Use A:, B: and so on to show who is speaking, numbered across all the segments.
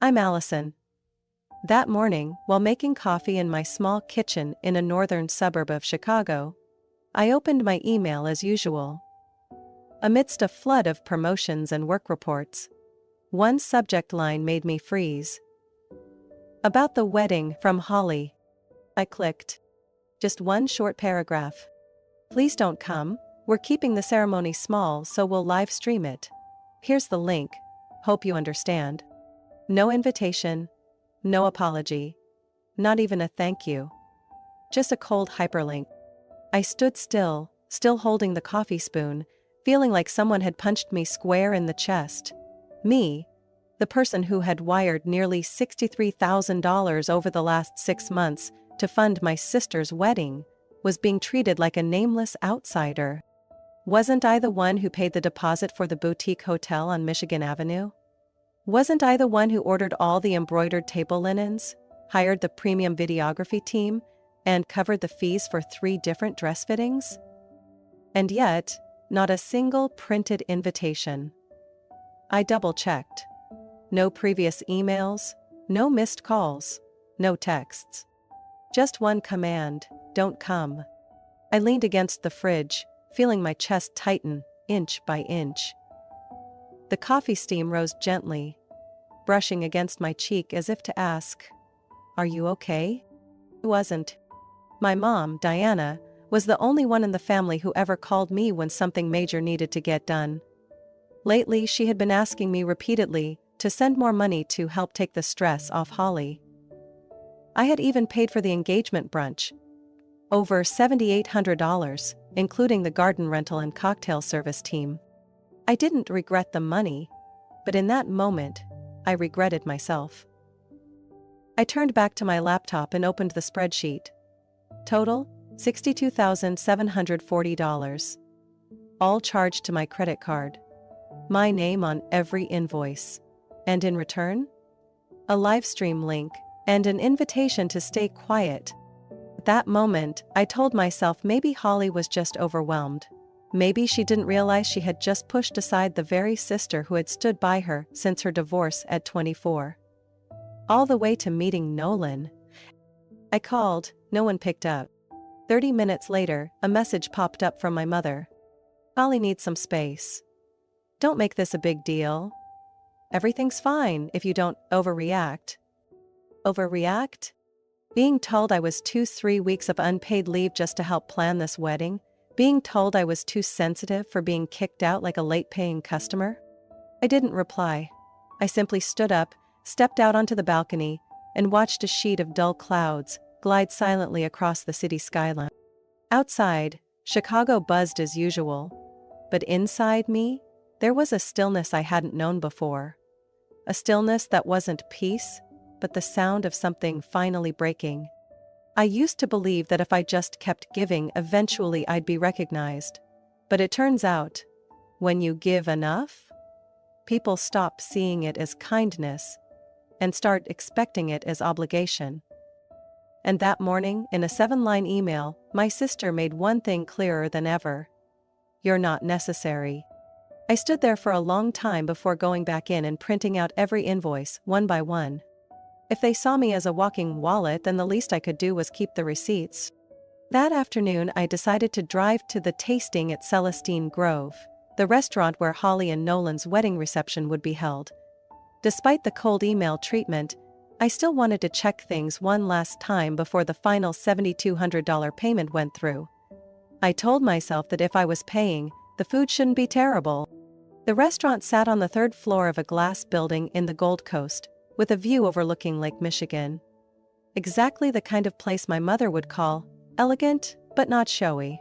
A: I'm Allison. That morning, while making coffee in my small kitchen in a northern suburb of Chicago, I opened my email as usual. Amidst a flood of promotions and work reports, one subject line made me freeze. About the wedding from Holly. I clicked. Just one short paragraph. Please don't come, we're keeping the ceremony small so we'll live stream it. Here's the link, hope you understand. No invitation, no apology, not even a thank you. Just a cold hyperlink. I stood still holding the coffee spoon, feeling like someone had punched me square in the chest. Me, the person who had wired nearly $63,000 over the last 6 months to fund my sister's wedding, was being treated like a nameless outsider. Wasn't I the one who paid the deposit for the boutique hotel on Michigan Avenue? Wasn't I the one who ordered all the embroidered table linens, hired the premium videography team, and covered the fees for 3 different dress fittings? And yet, not a single printed invitation. I double-checked. No previous emails, no missed calls, no texts. Just one command, don't come. I leaned against the fridge, feeling my chest tighten, inch by inch. The coffee steam rose gently, brushing against my cheek as if to ask, "Are you okay?" I wasn't. My mom, Diana, was the only one in the family who ever called me when something major needed to get done. Lately, she had been asking me repeatedly to send more money to help take the stress off Holly. I had even paid for the engagement brunch. Over $7,800, including the garden rental and cocktail service team. I didn't regret the money, but in that moment, I regretted myself. I turned back to my laptop and opened the spreadsheet. Total, $62,740. All charged to my credit card. My name on every invoice. And in return? A livestream link, and an invitation to stay quiet. At that moment, I told myself maybe Holly was just overwhelmed. Maybe she didn't realize she had just pushed aside the very sister who had stood by her since her divorce at 24. All the way to meeting Nolan. I called, no one picked up. 30 minutes later, a message popped up from my mother. Holly needs some space. Don't make this a big deal. Everything's fine if you don't overreact. Overreact? Being told I was 3 weeks of unpaid leave just to help plan this wedding? Being told I was too sensitive for being kicked out like a late-paying customer? I didn't reply. I simply stood up, stepped out onto the balcony, and watched a sheet of dull clouds glide silently across the city skyline. Outside, Chicago buzzed as usual. But inside me, there was a stillness I hadn't known before. A stillness that wasn't peace, but the sound of something finally breaking. I used to believe that if I just kept giving, eventually I'd be recognized. But it turns out, when you give enough, people stop seeing it as kindness and start expecting it as obligation. And that morning, in a 7-line email, my sister made one thing clearer than ever. You're not necessary. I stood there for a long time before going back in and printing out every invoice, one by one. If they saw me as a walking wallet, then the least I could do was keep the receipts. That afternoon, I decided to drive to the tasting at Celestine Grove, the restaurant where Holly and Nolan's wedding reception would be held. Despite the cold email treatment, I still wanted to check things one last time before the final $7,200 payment went through. I told myself that if I was paying, the food shouldn't be terrible. The restaurant sat on the 3rd floor of a glass building in the Gold Coast, with a view overlooking Lake Michigan. Exactly the kind of place my mother would call elegant, but not showy.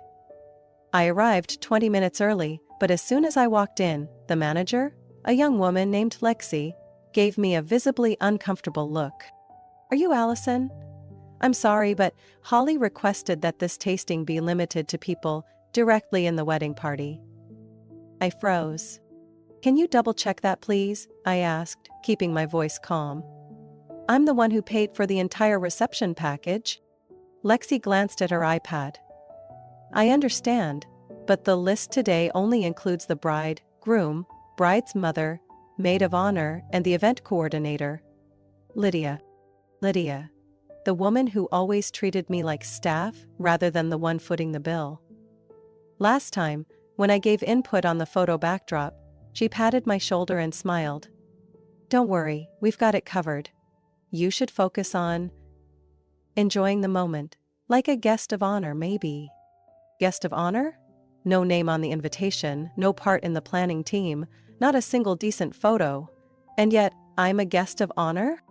A: I arrived 20 minutes early, but as soon as I walked in, the manager, a young woman named Lexi, gave me a visibly uncomfortable look. "Are you Allison? I'm sorry, but Holly requested that this tasting be limited to people directly in the wedding party." I froze. "Can you double-check that, please?" I asked, keeping my voice calm. "I'm the one who paid for the entire reception package." Lexi glanced at her iPad. "I understand, but the list today only includes the bride, groom, bride's mother, maid of honor, and the event coordinator. Lydia. Lydia. The woman who always treated me like staff rather than the one footing the bill. Last time, when I gave input on the photo backdrop, she patted my shoulder and smiled. Don't worry, we've got it covered. You should focus on enjoying the moment, like a guest of honor maybe. Guest of honor? No name on the invitation, no part in the planning team, not a single decent photo. And yet, I'm a guest of honor?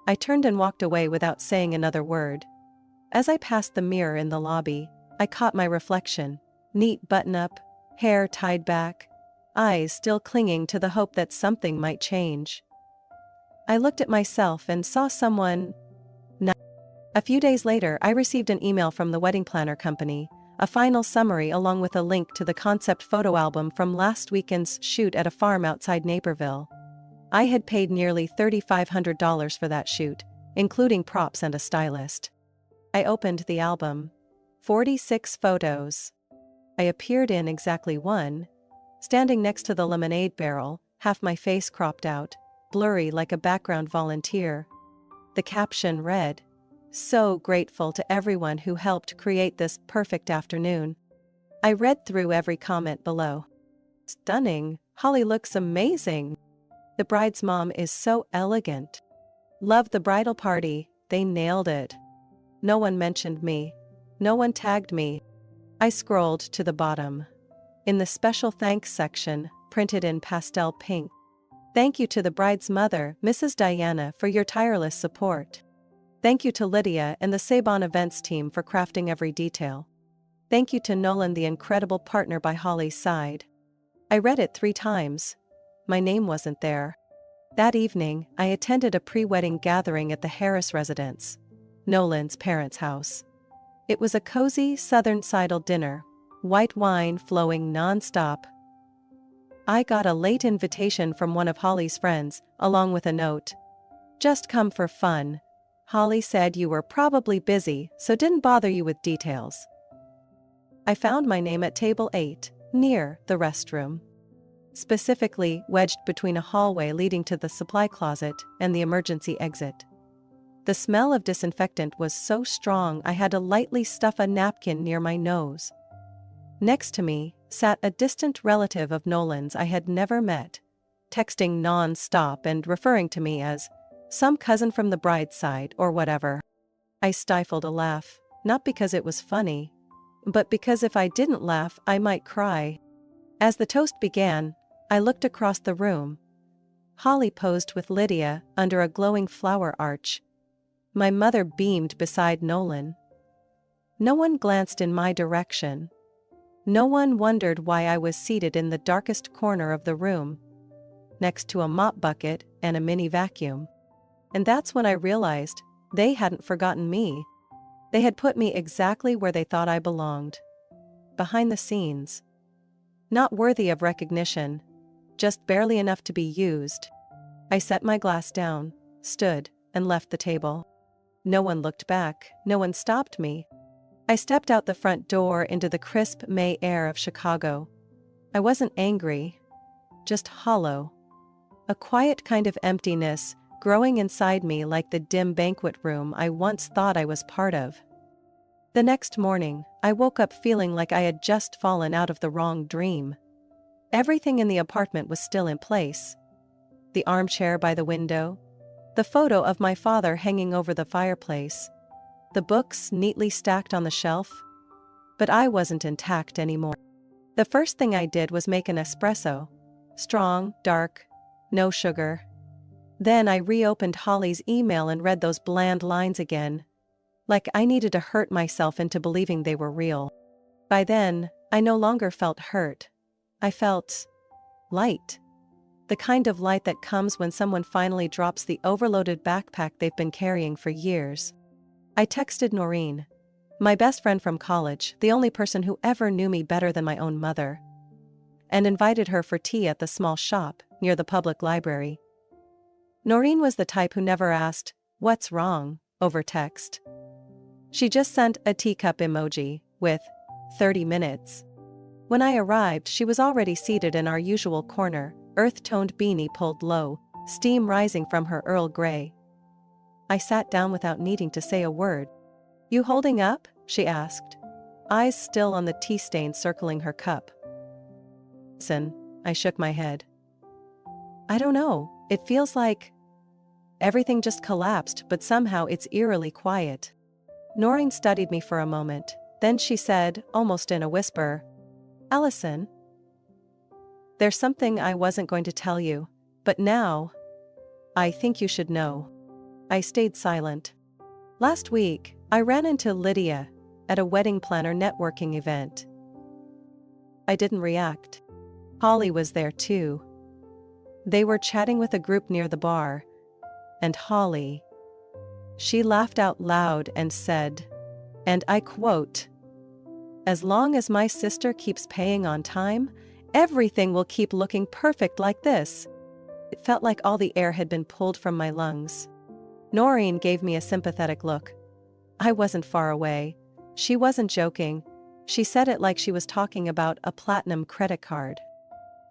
A: I turned and walked away without saying another word. As I passed the mirror in the lobby, I caught my reflection. Neat button-up, hair tied back, eyes still clinging to the hope that something might change. I looked at myself and saw someone. A few days later, I received an email from the wedding planner company, a final summary along with a link to the concept photo album from last weekend's shoot at a farm outside Naperville. I had paid nearly $3,500 for that shoot, including props and a stylist. I opened the album. 46 photos. I appeared in exactly one, standing next to the lemonade barrel, half my face cropped out, blurry like a background volunteer. The caption read, "So grateful to everyone who helped create this perfect afternoon." I read through every comment below. Stunning, Holly looks amazing. The bride's mom is so elegant. Love the bridal party, they nailed it. No one mentioned me. No one tagged me. I scrolled to the bottom. In the special thanks section, printed in pastel pink. Thank you to the bride's mother, Mrs. Diana, for your tireless support. Thank you to Lydia and the Sabon events team for crafting every detail. Thank you to Nolan, the incredible partner by Holly's side. I read it 3 times. My name wasn't there. That evening, I attended a pre-wedding gathering at the Harris residence, Nolan's parents' house. It was a cozy southern-sided dinner, white wine flowing non-stop. I got a late invitation from one of Holly's friends, along with a note. Just come for fun. Holly said you were probably busy, so didn't bother you with details. I found my name at table 8, near the restroom. Specifically wedged between a hallway leading to the supply closet and the emergency exit. The smell of disinfectant was so strong I had to lightly stuff a napkin near my nose. Next to me sat a distant relative of Nolan's I had never met, texting non-stop and referring to me as some cousin from the bride's side or whatever. I stifled a laugh, not because it was funny, but because if I didn't laugh I might cry. As the toast began, I looked across the room. Holly posed with Lydia under a glowing flower arch. My mother beamed beside Nolan. No one glanced in my direction. No one wondered why I was seated in the darkest corner of the room, next to a mop bucket and a mini vacuum. And that's when I realized they hadn't forgotten me. They had put me exactly where they thought I belonged. Behind the scenes. Not worthy of recognition, just barely enough to be used. I set my glass down, stood, and left the table. No one looked back, no one stopped me. I stepped out the front door into the crisp May air of Chicago. I wasn't angry, just hollow. A quiet kind of emptiness growing inside me like the dim banquet room I once thought I was part of. The next morning, I woke up feeling like I had just fallen out of the wrong dream. Everything in the apartment was still in place. The armchair by the window, the photo of my father hanging over the fireplace, the books neatly stacked on the shelf. But I wasn't intact anymore. The first thing I did was make an espresso. Strong, dark, no sugar. Then I reopened Holly's email and read those bland lines again. Like I needed to hurt myself into believing they were real. By then, I no longer felt hurt. I felt light. The kind of light that comes when someone finally drops the overloaded backpack they've been carrying for years. I texted Noreen, my best friend from college, the only person who ever knew me better than my own mother, and invited her for tea at the small shop near the public library. Noreen was the type who never asked, "What's wrong?" over text. She just sent a teacup emoji with 30 minutes. When I arrived, she was already seated in our usual corner, earth-toned beanie pulled low, steam rising from her Earl Grey. I sat down without needing to say a word. "You holding up?" she asked, eyes still on the tea stain circling her cup. "Listen," I shook my head. "I don't know, it feels like everything just collapsed, but somehow it's eerily quiet." Noreen studied me for a moment, then she said, almost in a whisper, "Allison, there's something I wasn't going to tell you, but now I think you should know." I stayed silent. "Last week, I ran into Lydia at a wedding planner networking event." I didn't react. Holly was there too. They were chatting with a group near the bar, and Holly, she laughed out loud and said, and I quote, "As long as my sister keeps paying on time, everything will keep looking perfect like this." It felt like all the air had been pulled from my lungs. Noreen gave me a sympathetic look. I wasn't far away. She wasn't joking. She said it like she was talking about a platinum credit card.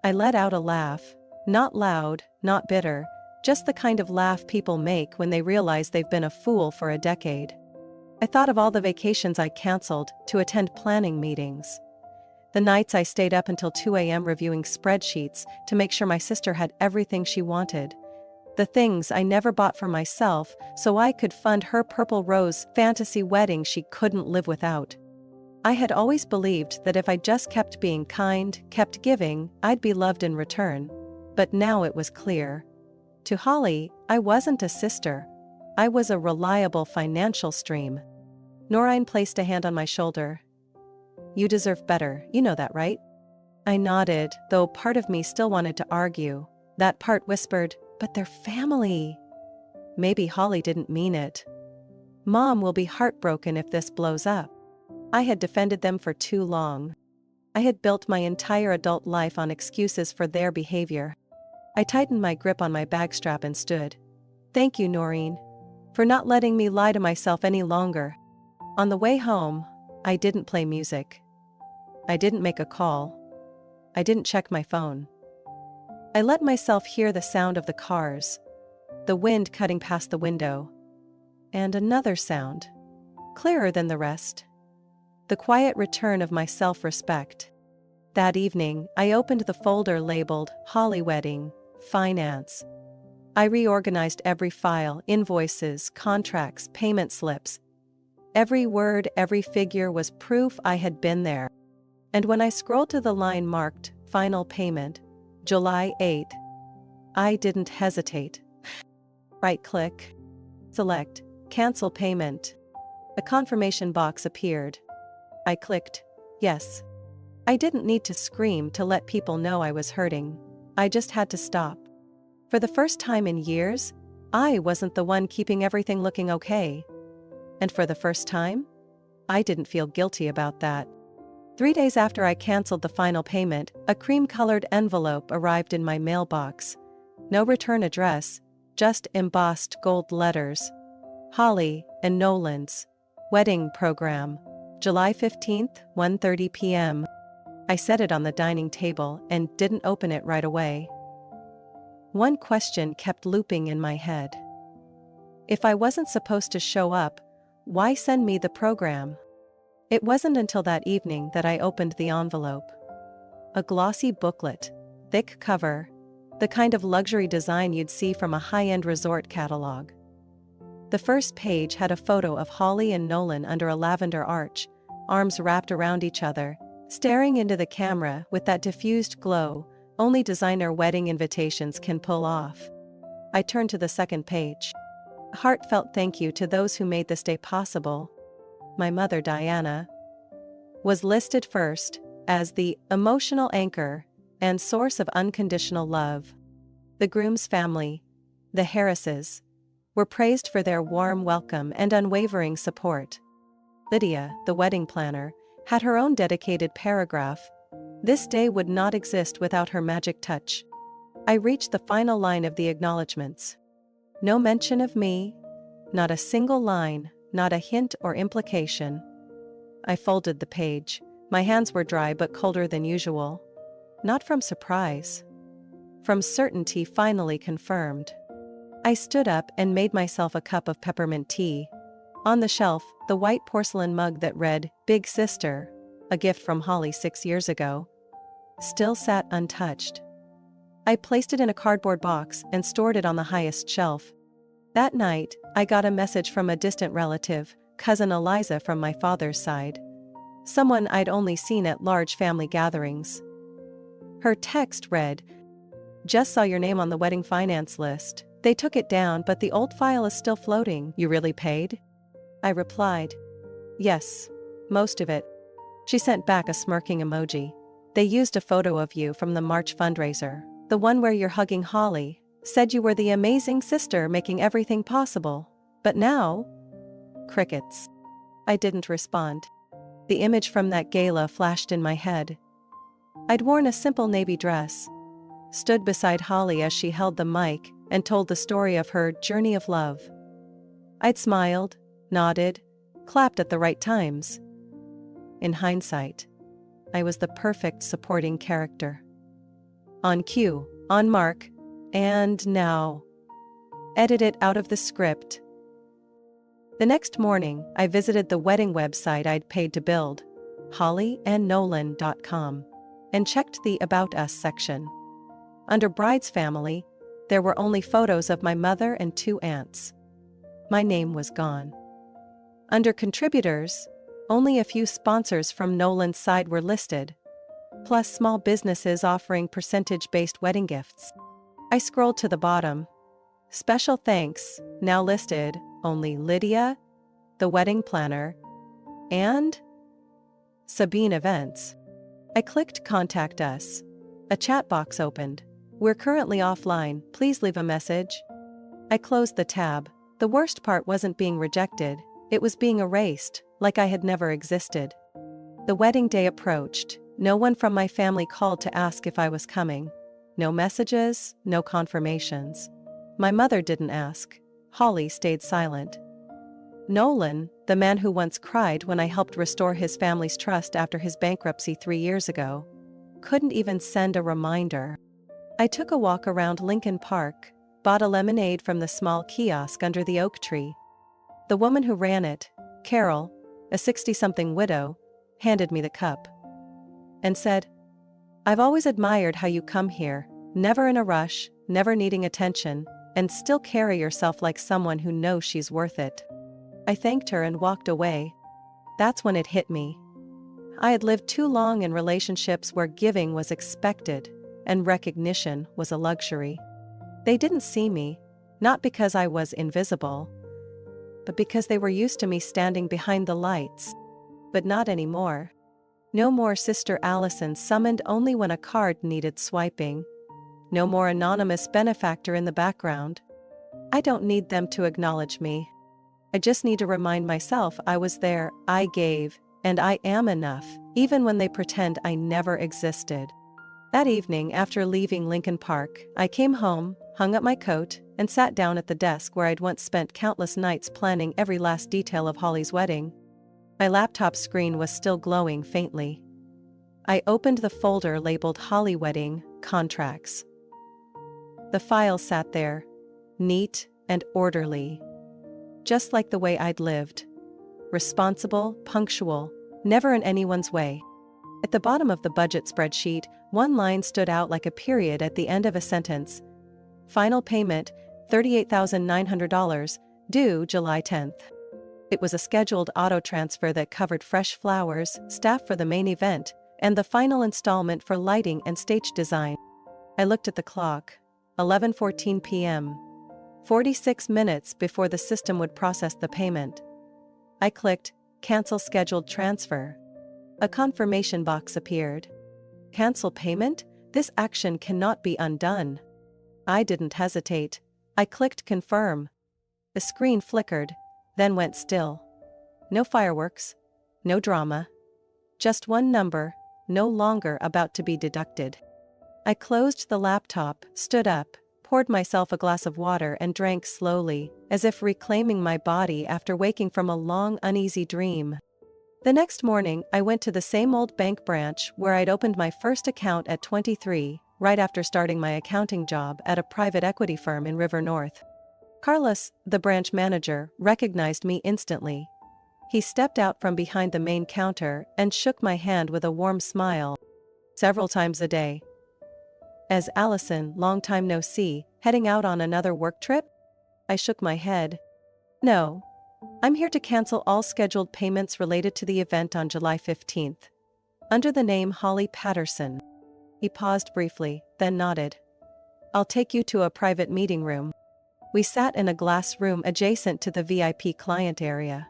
A: I let out a laugh, not loud, not bitter, just the kind of laugh people make when they realize they've been a fool for a decade. I thought of all the vacations I canceled to attend planning meetings. The nights I stayed up until 2 a.m. reviewing spreadsheets to make sure my sister had everything she wanted. The things I never bought for myself so I could fund her purple rose fantasy wedding she couldn't live without. I had always believed that if I just kept being kind, kept giving, I'd be loved in return. But now it was clear. To Holly, I wasn't a sister. I was a reliable financial stream. Noreen placed a hand on my shoulder. "You deserve better, you know that, right?" I nodded, though part of me still wanted to argue. That part whispered, "But they're family." Maybe Holly didn't mean it. Mom will be heartbroken if this blows up. I had defended them for too long. I had built my entire adult life on excuses for their behavior. I tightened my grip on my bag strap and stood. "Thank you, Noreen, for not letting me lie to myself any longer." On the way home, I didn't play music. I didn't make a call. I didn't check my phone. I let myself hear the sound of the cars, the wind cutting past the window, and another sound, clearer than the rest. The quiet return of my self-respect. That evening, I opened the folder labeled Holly Wedding, Finance. I reorganized every file, invoices, contracts, payment slips. Every word, every figure was proof I had been there. And when I scrolled to the line marked Final Payment, July 8, I didn't hesitate. Right-click. Select Cancel Payment. A confirmation box appeared. I clicked Yes. I didn't need to scream to let people know I was hurting. I just had to stop. For the first time in years, I wasn't the one keeping everything looking okay. And for the first time, I didn't feel guilty about that. 3 days after I canceled the final payment, a cream-colored envelope arrived in my mailbox. No return address, just embossed gold letters. Holly and Nolan's Wedding Program. July 15th, 1:30 p.m. I set it on the dining table and didn't open it right away. One question kept looping in my head. If I wasn't supposed to show up, why send me the program? It wasn't until that evening that I opened the envelope. A glossy booklet, thick cover, the kind of luxury design you'd see from a high-end resort catalog. The first page had a photo of Holly and Nolan under a lavender arch, arms wrapped around each other, staring into the camera with that diffused glow only designer wedding invitations can pull off. I turned to the second page. A heartfelt thank you to those who made this day possible. My mother, Diana, was listed first as the emotional anchor and source of unconditional love. The groom's family, the Harrises, were praised for their warm welcome and unwavering support. Lydia, the wedding planner, had her own dedicated paragraph. This day would not exist without her magic touch. I reached the final line of the acknowledgments. No mention of me, not a single line, not a hint or implication. I folded the page. My hands were dry but colder than usual. Not from surprise. From certainty finally confirmed. I stood up and made myself a cup of peppermint tea. On the shelf, the white porcelain mug that read, "Big Sister," a gift from Holly 6 years ago, still sat untouched. I placed it in a cardboard box and stored it on the highest shelf. That night, I got a message from a distant relative, cousin Eliza from my father's side. Someone I'd only seen at large family gatherings. Her text read, "Just saw your name on the wedding finance list. They took it down, but the old file is still floating. You really paid?" I replied, "Yes, most of it." She sent back a smirking emoji. "They used a photo of you from the March fundraiser, the one where you're hugging Holly, said you were the amazing sister making everything possible. But now?" Crickets. I didn't respond. The image from that gala flashed in my head. I'd worn a simple navy dress, stood beside Holly as she held the mic and told the story of her journey of love. I'd smiled, nodded, clapped at the right times. In hindsight, I was the perfect supporting character. On cue, on mark, and now. Edit it out of the script. The next morning, I visited the wedding website I'd paid to build, hollyandnolan.com, and checked the About Us section. Under Bride's family, there were only photos of my mother and 2 aunts. My name was gone. Under Contributors, only a few sponsors from Nolan's side were listed, plus small businesses offering percentage-based wedding gifts. I scrolled to the bottom. Special thanks, now listed, only Lydia, the wedding planner, and Sabine Events. I clicked Contact Us. A chat box opened. "We're currently offline, please leave a message." I closed the tab. The worst part wasn't being rejected, it was being erased, like I had never existed. The wedding day approached. No one from my family called to ask if I was coming. No messages, no confirmations. My mother didn't ask. Holly stayed silent. Nolan, the man who once cried when I helped restore his family's trust after his bankruptcy 3 years ago, couldn't even send a reminder. I took a walk around Lincoln Park, bought a lemonade from the small kiosk under the oak tree. The woman who ran it, Carol, a 60-something widow, handed me the cup and said, "I've always admired how you come here, never in a rush, never needing attention, and still carry yourself like someone who knows she's worth it." I thanked her and walked away. That's when it hit me. I had lived too long in relationships where giving was expected and recognition was a luxury. They didn't see me, not because I was invisible, but because they were used to me standing behind the lights. But not anymore. No more Sister Allison summoned only when a card needed swiping. No more anonymous benefactor in the background. I don't need them to acknowledge me. I just need to remind myself I was there, I gave, and I am enough, even when they pretend I never existed. That evening, after leaving Lincoln Park, I came home, hung up my coat, and sat down at the desk where I'd once spent countless nights planning every last detail of Holly's wedding. My laptop screen was still glowing faintly. I opened the folder labeled Holly Wedding Contracts. The file sat there, neat and orderly, just like the way I'd lived. Responsible, punctual, never in anyone's way. At the bottom of the budget spreadsheet, one line stood out like a period at the end of a sentence. Final payment, $38,900, due July 10th. It was a scheduled auto transfer that covered fresh flowers, staff for the main event, and the final installment for lighting and stage design. I looked at the clock. 11:14 p.m. 46 minutes before the system would process the payment. I clicked, Cancel Scheduled Transfer. A confirmation box appeared. Cancel payment? This action cannot be undone. I didn't hesitate. I clicked Confirm. The screen flickered, then went still. No fireworks, no drama. Just one number, no longer about to be deducted. I closed the laptop, stood up, poured myself a glass of water and drank slowly, as if reclaiming my body after waking from a long, uneasy dream. The next morning, I went to the same old bank branch where I'd opened my first account at 23, right after starting my accounting job at a private equity firm in River North. Carlos, the branch manager, recognized me instantly. He stepped out from behind the main counter and shook my hand with a warm smile. Several times a day. As Allison, long time no see, heading out on another work trip? I shook my head. No. I'm here to cancel all scheduled payments related to the event on July 15th. Under the name Holly Patterson. He paused briefly, then nodded. I'll take you to a private meeting room. We sat in a glass room adjacent to the VIP client area.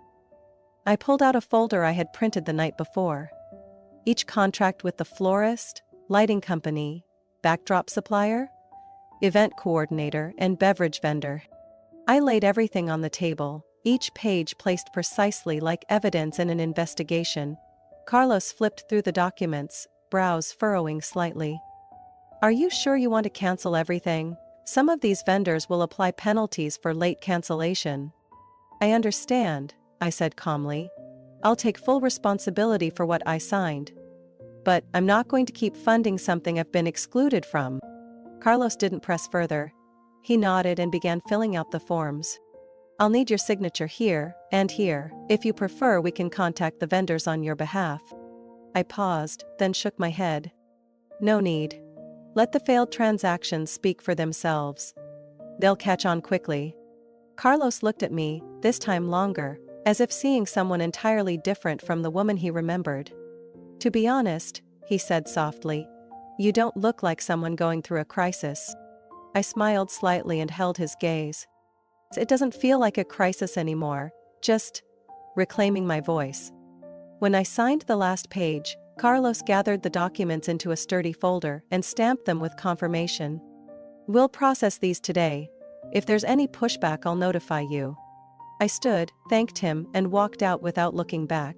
A: I pulled out a folder I had printed the night before. Each contract with the florist, lighting company, backdrop supplier, event coordinator, and beverage vendor. I laid everything on the table, each page placed precisely like evidence in an investigation. Carlos flipped through the documents, brows furrowing slightly. Are you sure you want to cancel everything? Some of these vendors will apply penalties for late cancellation. I understand, I said calmly. I'll take full responsibility for what I signed. But I'm not going to keep funding something I've been excluded from. Carlos didn't press further. He nodded and began filling out the forms. I'll need your signature here and here. If you prefer, we can contact the vendors on your behalf. I paused, then shook my head. No need. Let the failed transactions speak for themselves. They'll catch on quickly. Carlos looked at me, this time longer, as if seeing someone entirely different from the woman he remembered. To be honest, he said softly, you don't look like someone going through a crisis. I smiled slightly and held his gaze. It doesn't feel like a crisis anymore, just reclaiming my voice. When I signed the last page, Carlos gathered the documents into a sturdy folder and stamped them with confirmation. We'll process these today. If there's any pushback, I'll notify you. I stood, thanked him, and walked out without looking back.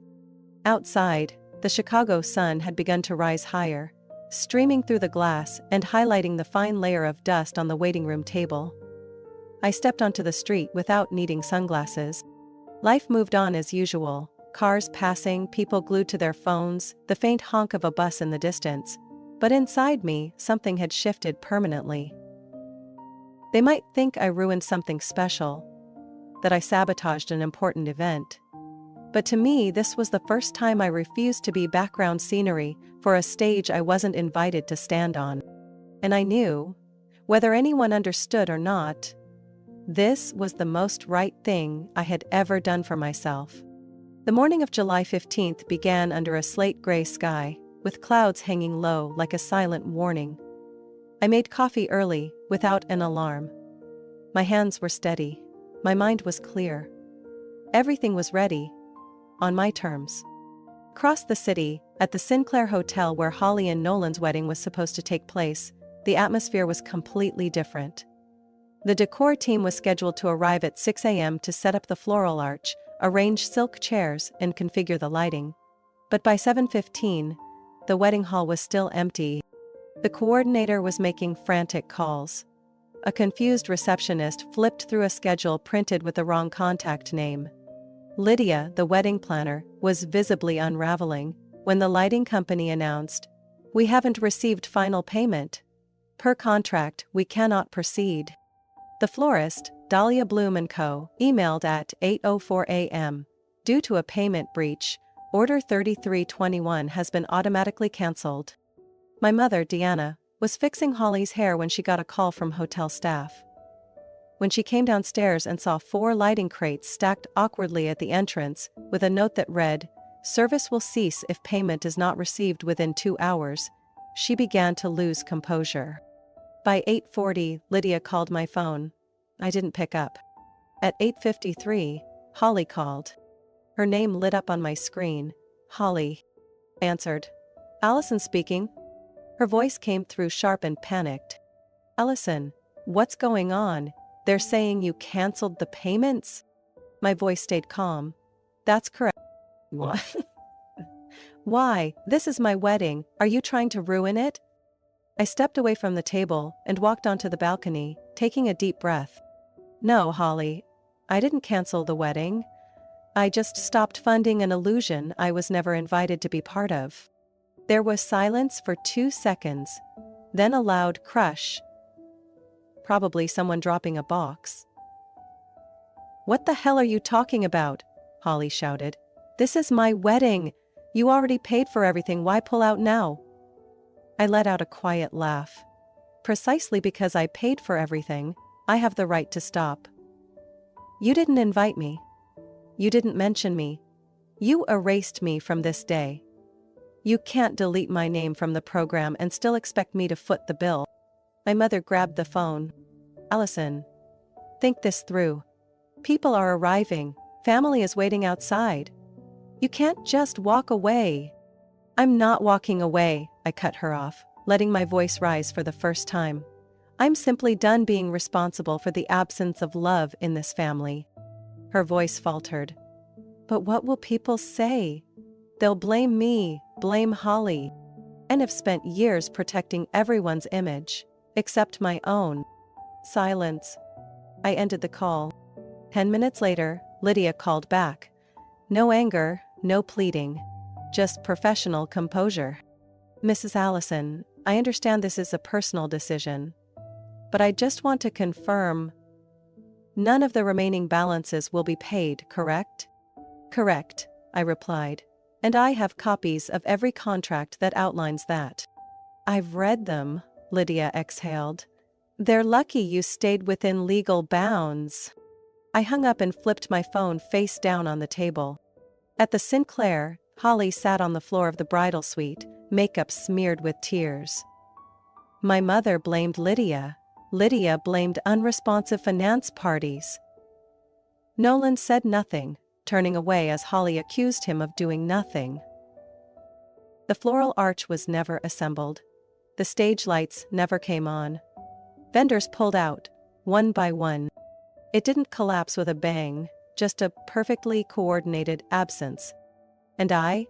A: Outside, the Chicago sun had begun to rise higher, streaming through the glass and highlighting the fine layer of dust on the waiting room table. I stepped onto the street without needing sunglasses. Life moved on as usual. Cars passing, people glued to their phones, the faint honk of a bus in the distance. But inside me, something had shifted permanently. They might think I ruined something special, that I sabotaged an important event. But to me, this was the first time I refused to be background scenery for a stage I wasn't invited to stand on. And I knew, whether anyone understood or not, this was the most right thing I had ever done for myself. The morning of July 15th began under a slate-gray sky, with clouds hanging low like a silent warning. I made coffee early, without an alarm. My hands were steady. My mind was clear. Everything was ready, on my terms. Across the city, at the Sinclair Hotel where Holly and Nolan's wedding was supposed to take place, the atmosphere was completely different. The decor team was scheduled to arrive at 6 a.m. to set up the floral arch, arrange silk chairs, and configure the lighting. But by 7:15, the wedding hall was still empty. The coordinator was making frantic calls. A confused receptionist flipped through a schedule printed with the wrong contact name. Lydia, the wedding planner, was visibly unraveling when the lighting company announced, "We haven't received final payment. Per contract, we cannot proceed." The florist, Dahlia Bloom & Co., emailed at 8:04 a.m. Due to a payment breach, Order 3321 has been automatically cancelled. My mother, Deanna, was fixing Holly's hair when she got a call from hotel staff. When she came downstairs and saw 4 lighting crates stacked awkwardly at the entrance, with a note that read, "Service will cease if payment is not received within 2 hours, she began to lose composure. By 8:40, Lydia called my phone. I didn't pick up. At 8:53, Holly called. Her name lit up on my screen. Holly. I answered. Allison speaking. Her voice came through sharp and panicked. Allison, what's going on? They're saying you canceled the payments? My voice stayed calm. That's correct. What? Why? This is my wedding. Are you trying to ruin it? I stepped away from the table and walked onto the balcony, taking a deep breath. No, Holly. I didn't cancel the wedding. I just stopped funding an illusion I was never invited to be part of. There was silence for 2 seconds, then a loud crush. Probably someone dropping a box. "What the hell are you talking about?" Holly shouted. "This is my wedding. You already paid for everything, why pull out now?" I let out a quiet laugh. Precisely because I paid for everything, I have the right to stop. You didn't invite me. You didn't mention me. You erased me from this day. You can't delete my name from the program and still expect me to foot the bill. My mother grabbed the phone. "Allison, think this through. People are arriving. Family is waiting outside. You can't just walk away." "I'm not walking away," I cut her off, letting my voice rise for the first time. "I'm simply done being responsible for the absence of love in this family." Her voice faltered. "But what will people say? They'll blame me, blame Holly. And have spent years protecting everyone's image, except my own." Silence. I ended the call. 10 minutes later, Lydia called back. No anger, no pleading. Just professional composure. "Mrs. Allison, I understand this is a personal decision. But I just want to confirm. None of the remaining balances will be paid, correct?" "Correct," I replied. "And I have copies of every contract that outlines that." "I've read them," Lydia exhaled. "They're lucky you stayed within legal bounds." I hung up and flipped my phone face down on the table. At the Sinclair, Holly sat on the floor of the bridal suite, makeup smeared with tears. My mother blamed Lydia. Lydia blamed unresponsive finance parties. Nolan said nothing, turning away as Holly accused him of doing nothing. The floral arch was never assembled. The stage lights never came on. Vendors pulled out, one by one. It didn't collapse with a bang, just a perfectly coordinated absence. And I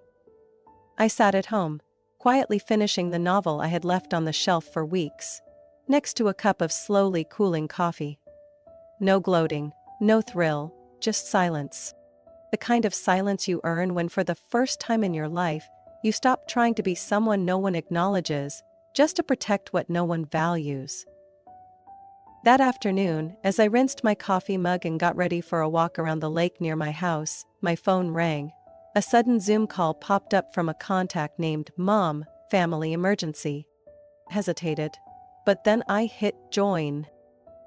A: sat at home, quietly finishing the novel I had left on the shelf for weeks, next to a cup of slowly cooling coffee. No gloating, no thrill, just silence. The kind of silence you earn when for the first time in your life, you stop trying to be someone no one acknowledges, just to protect what no one values. That afternoon, as I rinsed my coffee mug and got ready for a walk around the lake near my house, my phone rang. A sudden Zoom call popped up from a contact named Mom, Family Emergency. Hesitated. But then I hit join.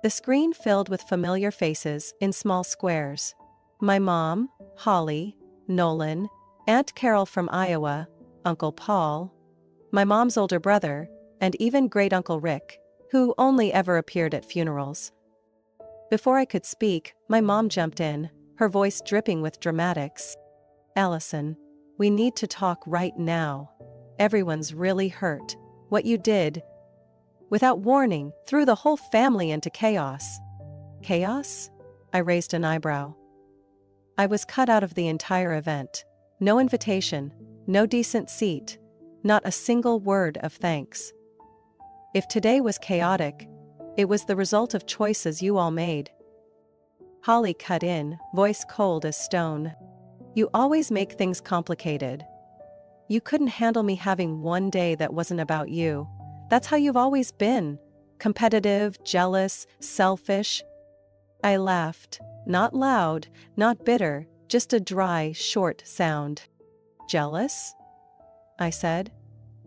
A: The screen filled with familiar faces in small squares. My mom, Holly, Nolan, Aunt Carol from Iowa, Uncle Paul, my mom's older brother, and even Great Uncle Rick, who only ever appeared at funerals. Before I could speak, my mom jumped in, her voice dripping with dramatics. "Allison, we need to talk right now. Everyone's really hurt. What you did, without warning, threw the whole family into chaos." "Chaos?" I raised an eyebrow. "I was cut out of the entire event. No invitation, no decent seat, not a single word of thanks. If today was chaotic, it was the result of choices you all made." Holly cut in, voice cold as stone. "You always make things complicated. You couldn't handle me having one day that wasn't about you. That's how you've always been. Competitive, jealous, selfish." I laughed, not loud, not bitter, just a dry, short sound. "Jealous?" I said.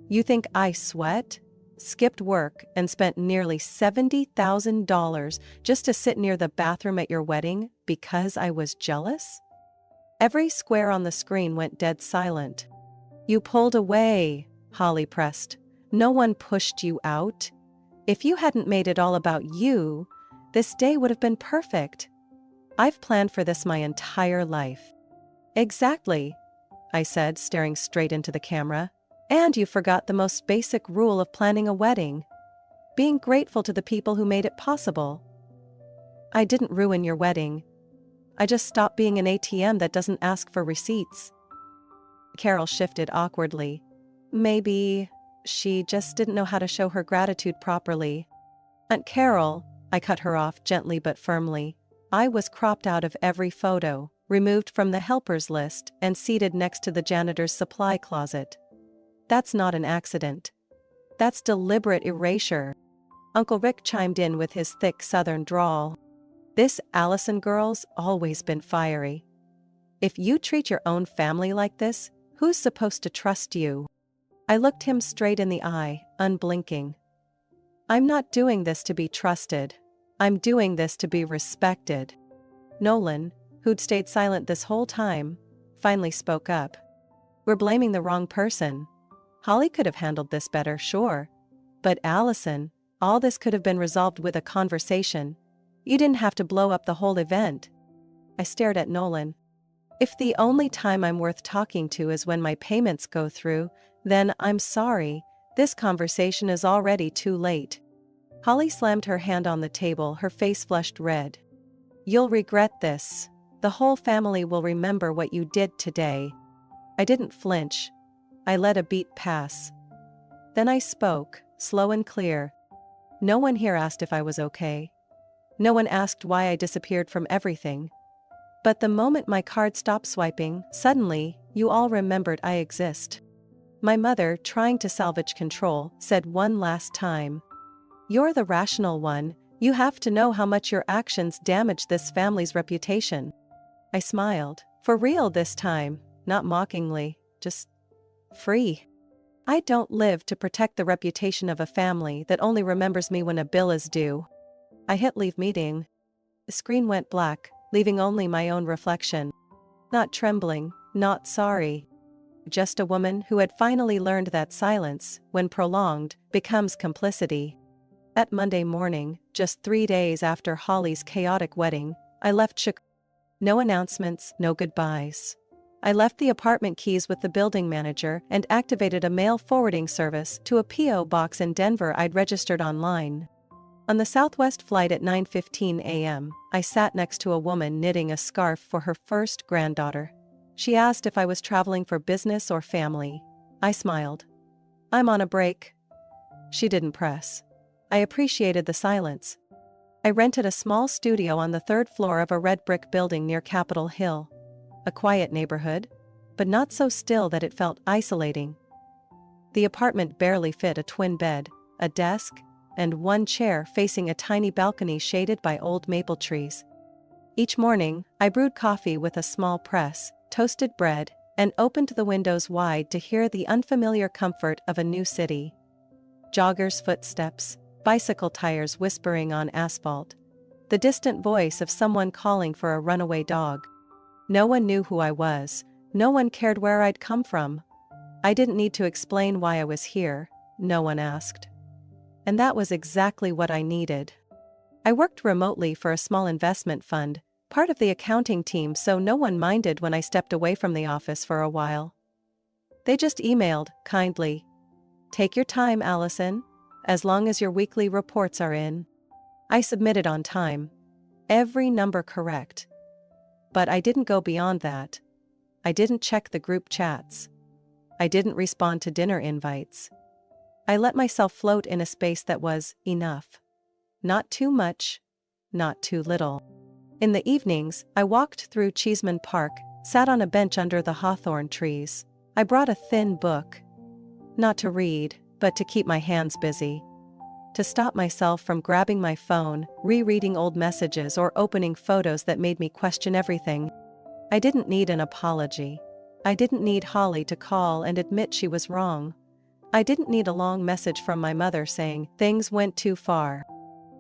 A: "You think I sweat? Skipped work and spent nearly $70,000 just to sit near the bathroom at your wedding because I was jealous?" Every square on the screen went dead silent. "You pulled away," Holly pressed. "No one pushed you out. If you hadn't made it all about you, this day would have been perfect. I've planned for this my entire life." "Exactly," I said, staring straight into the camera. "And you forgot the most basic rule of planning a wedding. Being grateful to the people who made it possible." "I didn't ruin your wedding. I just stopped being an ATM that doesn't ask for receipts." Carol shifted awkwardly. "Maybe she just didn't know how to show her gratitude properly." "Aunt Carol," I cut her off gently but firmly. "I was cropped out of every photo, removed from the helpers list, and seated next to the janitor's supply closet. That's not an accident. That's deliberate erasure." Uncle Rick chimed in with his thick southern drawl. This Allison girl's always been fiery. If you treat your own family like this, who's supposed to trust you? I looked him straight in the eye, unblinking. I'm not doing this to be trusted. I'm doing this to be respected. Nolan, who'd stayed silent this whole time, finally spoke up. We're blaming the wrong person. Holly could have handled this better, sure. But Allison, all this could have been resolved with a conversation. You didn't have to blow up the whole event. I stared at Nolan. If the only time I'm worth talking to is when my payments go through, then I'm sorry, this conversation is already too late. Holly slammed her hand on the table, her face flushed red. You'll regret this. The whole family will remember what you did today. I didn't flinch. I let a beat pass. Then I spoke, slow and clear. No one here asked if I was okay. No one asked why I disappeared from everything. But the moment my card stopped swiping, suddenly, you all remembered I exist. My mother, trying to salvage control, said one last time. You're the rational one, you have to know how much your actions damage this family's reputation. I smiled, for real this time, not mockingly, just free. I don't live to protect the reputation of a family that only remembers me when a bill is due. I hit leave meeting. The screen went black, leaving only my own reflection. Not trembling, not sorry. Just a woman who had finally learned that silence, when prolonged, becomes complicity. That Monday morning, just 3 days after Holly's chaotic wedding, I left Chicago. No announcements, no goodbyes. I left the apartment keys with the building manager and activated a mail forwarding service to a P.O. box in Denver I'd registered online. On the Southwest flight at 9:15 a.m., I sat next to a woman knitting a scarf for her first granddaughter. She asked if I was traveling for business or family. I smiled. I'm on a break. She didn't press. I appreciated the silence. I rented a small studio on the 3rd floor of a red brick building near Capitol Hill. A quiet neighborhood, but not so still that it felt isolating. The apartment barely fit a twin bed, a desk, and one chair facing a tiny balcony shaded by old maple trees. Each morning, I brewed coffee with a small press, toasted bread, and opened the windows wide to hear the unfamiliar comfort of a new city. Joggers' footsteps, bicycle tires whispering on asphalt, the distant voice of someone calling for a runaway dog. No one knew who I was, no one cared where I'd come from. I didn't need to explain why I was here, no one asked. And that was exactly what I needed. I worked remotely for a small investment fund, part of the accounting team, so no one minded when I stepped away from the office for a while. They just emailed, kindly. Take your time, Allison, as long as your weekly reports are in. I submitted on time. Every number correct. But I didn't go beyond that. I didn't check the group chats. I didn't respond to dinner invites. I let myself float in a space that was enough. Not too much, not too little. In the evenings, I walked through Cheeseman Park, sat on a bench under the hawthorn trees. I brought a thin book. Not to read, but to keep my hands busy. To stop myself from grabbing my phone, rereading old messages, or opening photos that made me question everything. I didn't need an apology. I didn't need Holly to call and admit she was wrong. I didn't need a long message from my mother saying things went too far.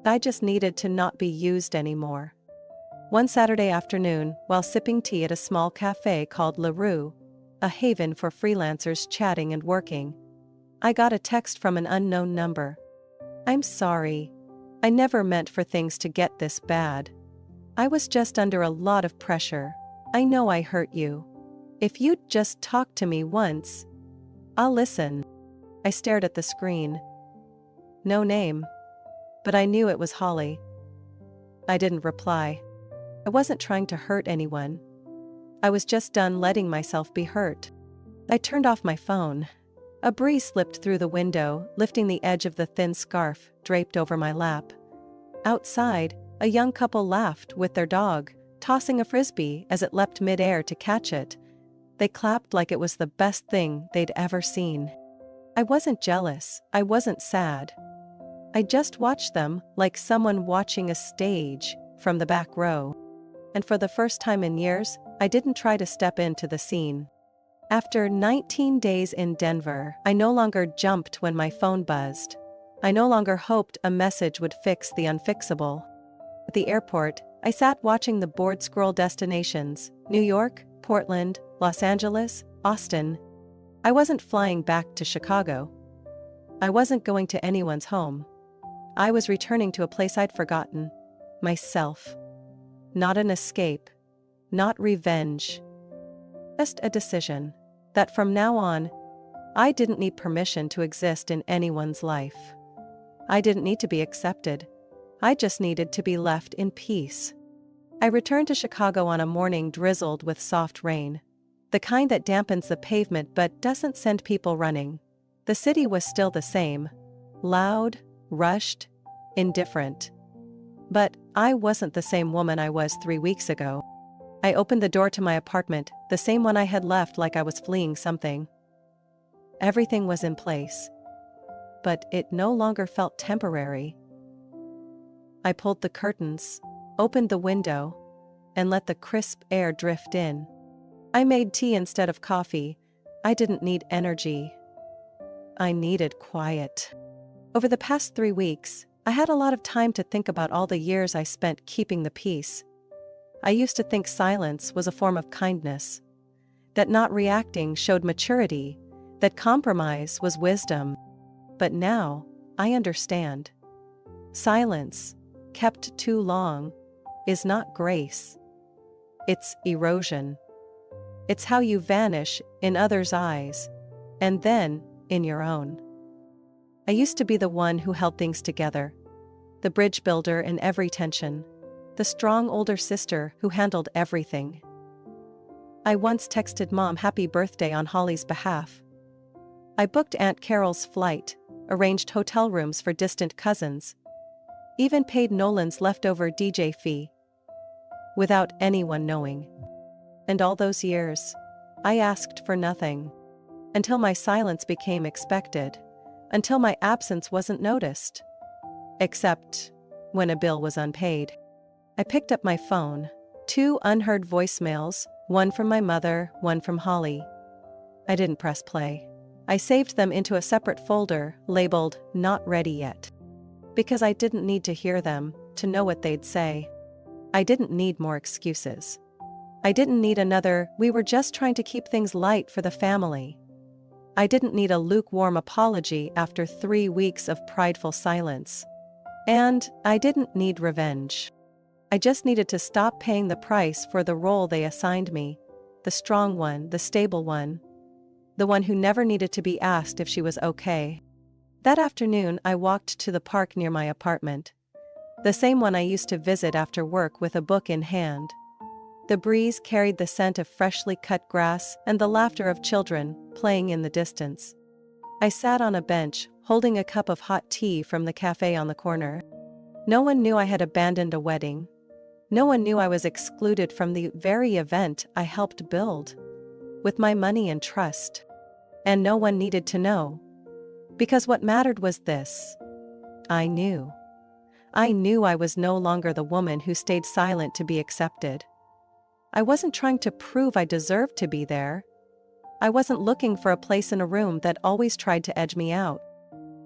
A: I just needed to not be used anymore. One Saturday afternoon, while sipping tea at a small cafe called La Rue, a haven for freelancers chatting and working, I got a text from an unknown number. I'm sorry. I never meant for things to get this bad. I was just under a lot of pressure. I know I hurt you. If you'd just talk to me once, I'll listen. I stared at the screen. No name. But I knew it was Holly. I didn't reply. I wasn't trying to hurt anyone. I was just done letting myself be hurt. I turned off my phone. A breeze slipped through the window, lifting the edge of the thin scarf draped over my lap. Outside, a young couple laughed with their dog, tossing a frisbee as it leapt mid-air to catch it. They clapped like it was the best thing they'd ever seen. I wasn't jealous, I wasn't sad. I just watched them like someone watching a stage, from the back row. And for the first time in years, I didn't try to step into the scene. After 19 days in Denver, I no longer jumped when my phone buzzed. I no longer hoped a message would fix the unfixable. At the airport, I sat watching the board scroll destinations: New York, Portland, Los Angeles, Austin. I wasn't flying back to Chicago. I wasn't going to anyone's home. I was returning to a place I'd forgotten. Myself. Not an escape. Not revenge. Just a decision that from now on, I didn't need permission to exist in anyone's life. I didn't need to be accepted. I just needed to be left in peace. I returned to Chicago on a morning drizzled with soft rain. The kind that dampens the pavement but doesn't send people running. The city was still the same. Loud, rushed, indifferent. But I wasn't the same woman I was 3 weeks ago. I opened the door to my apartment, the same one I had left like I was fleeing something. Everything was in place. But it no longer felt temporary. I pulled the curtains, opened the window, and let the crisp air drift in. I made tea instead of coffee. I didn't need energy. I needed quiet. Over the past 3 weeks, I had a lot of time to think about all the years I spent keeping the peace. I used to think silence was a form of kindness, that not reacting showed maturity, that compromise was wisdom. But now, I understand. Silence, kept too long, is not grace. It's erosion. It's how you vanish in others' eyes, and then in your own. I used to be the one who held things together, the bridge builder in every tension, the strong older sister who handled everything. I once texted Mom happy birthday on Holly's behalf. I booked Aunt Carol's flight, arranged hotel rooms for distant cousins, even paid Nolan's leftover DJ fee, without anyone knowing. And all those years, I asked for nothing, until my silence became expected, until my absence wasn't noticed. Except when a bill was unpaid. I picked up my phone, 2 unheard voicemails, one from my mother, one from Holly. I didn't press play. I saved them into a separate folder, labeled, "Not Ready Yet." Because I didn't need to hear them, to know what they'd say. I didn't need more excuses. I didn't need another, "We were just trying to keep things light for the family." I didn't need a lukewarm apology after 3 weeks of prideful silence. And I didn't need revenge. I just needed to stop paying the price for the role they assigned me, the strong one, the stable one, the one who never needed to be asked if she was okay. That afternoon I walked to the park near my apartment, the same one I used to visit after work with a book in hand. The breeze carried the scent of freshly cut grass and the laughter of children playing in the distance. I sat on a bench, holding a cup of hot tea from the cafe on the corner. No one knew I had abandoned a wedding. No one knew I was excluded from the very event I helped build, with my money and trust. And no one needed to know. Because what mattered was this. I knew. I knew I was no longer the woman who stayed silent to be accepted. I wasn't trying to prove I deserved to be there. I wasn't looking for a place in a room that always tried to edge me out.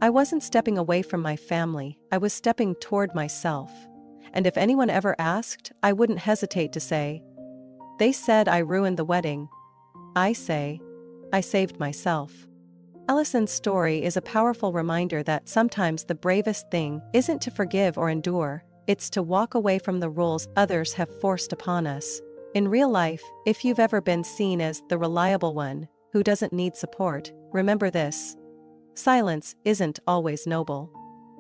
A: I wasn't stepping away from my family, I was stepping toward myself. And if anyone ever asked, I wouldn't hesitate to say, "They said I ruined the wedding." I say, "I saved myself." Allison's story is a powerful reminder that sometimes the bravest thing isn't to forgive or endure, it's to walk away from the rules others have forced upon us. In real life, if you've ever been seen as the reliable one, who doesn't need support, remember this. Silence isn't always noble.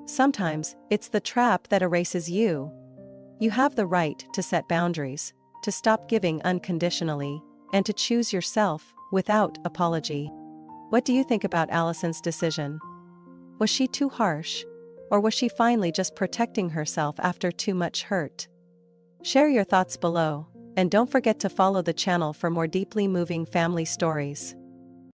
A: Sometimes, it's the trap that erases you. You have the right to set boundaries, to stop giving unconditionally, and to choose yourself without apology. What do you think about Allison's decision? Was she too harsh? Or was she finally just protecting herself after too much hurt? Share your thoughts below, and don't forget to follow the channel for more deeply moving family stories.